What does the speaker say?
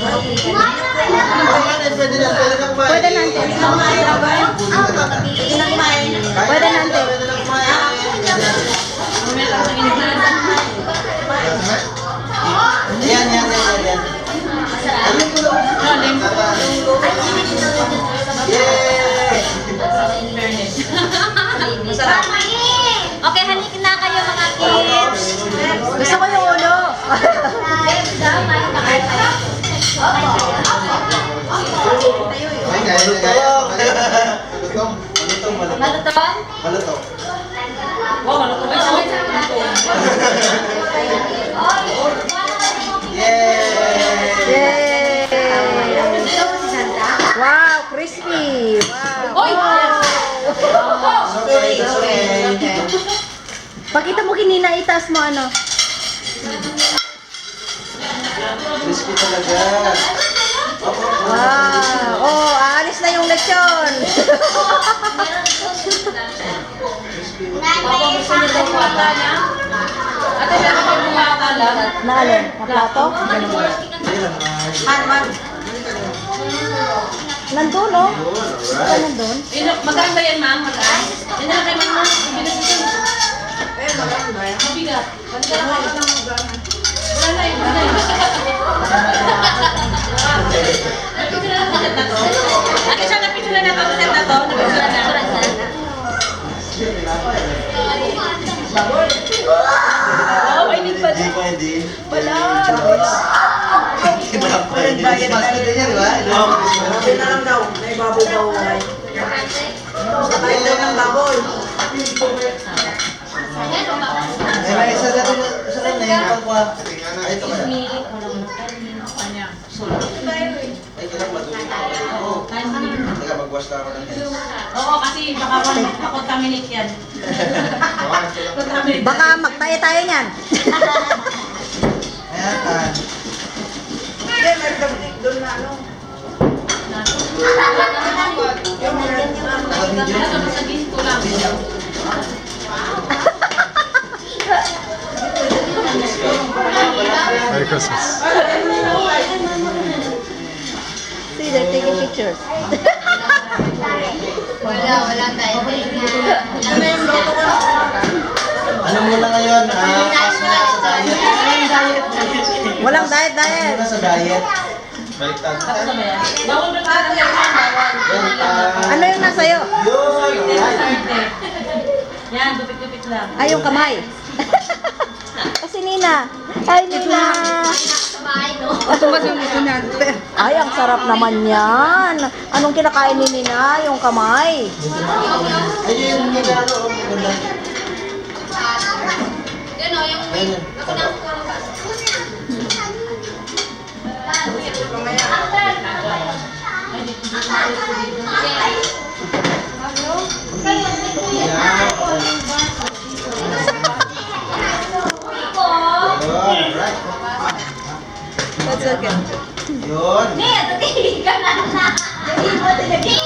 Pwede na, pwede na kumain. Pwede na, ante. Pwede na, ante. Pwede na kumain. Yan, yan, yan, yan. Yay! Okay, halik na kayo mga kids. Gusto ko yung ulo. Ay, gaya, gaya. Malutong. Malutong, malutong. Malutong? Malutong. Wow, malutong. Yay! Yay! Wow, crispy. Wow. Oy! Okay, okay. Pakita mo kinina, itaas mo ano. Crispy talaga. Wow. Oh, aalis na yung lechon. Papa, gusto niyo daw pata niya? Ate, meron kayo pumata lang? Naalin? Na plato? Nandun, no? Saan nandun? Maganda yan, ma'am? Maganda? Yan na lang kay ma'am. Mabigat ito. Mabigat. Wala na yun. Wala na yun. Ate, siya na-picture na ito. Set na to. Na-picture na. Oh, I need pa Hindi pa, hindi. Wala. Mas maganda yan, di ba? Sabi na lang daw, may baboy daw. Sabay daw ng baboy. Eh, may isa na rin, isa rin na yung pangkuha. Ay, ito kaya. Ay, kailang madumi. Oo. Teka, mag-wash na ako ng hands. Oo, kasi baka makakontaminate yan. Contaminate. Baka magtayo tayo niyan. Ayan, tan. Hindi, may dapat doon na ano. Ano ba sabihin ko lang? Merry Christmas. See, they're taking pictures. Wala tayo. Ano muna ngayon? Pass muna sa diet. Walang diet. Pass muna sa diet. Baliktad. Tapos na ba yan? Bawal na ka na yan, bawal. Yan, Ano yung nasa'yo? yun! Yan, gupit-gupit lang. Ay, yung kamay. Kasi Nina. Ay, Nina. Ay, ang sarap naman yan. Anong kinakain ni Nina? Yung kamay. Ayun yung nagano. Maganda. Yan o, yung may... Ako na ako. Alright. That's okay. Yun. Nih, tadi ka na. Jadi mo talaga.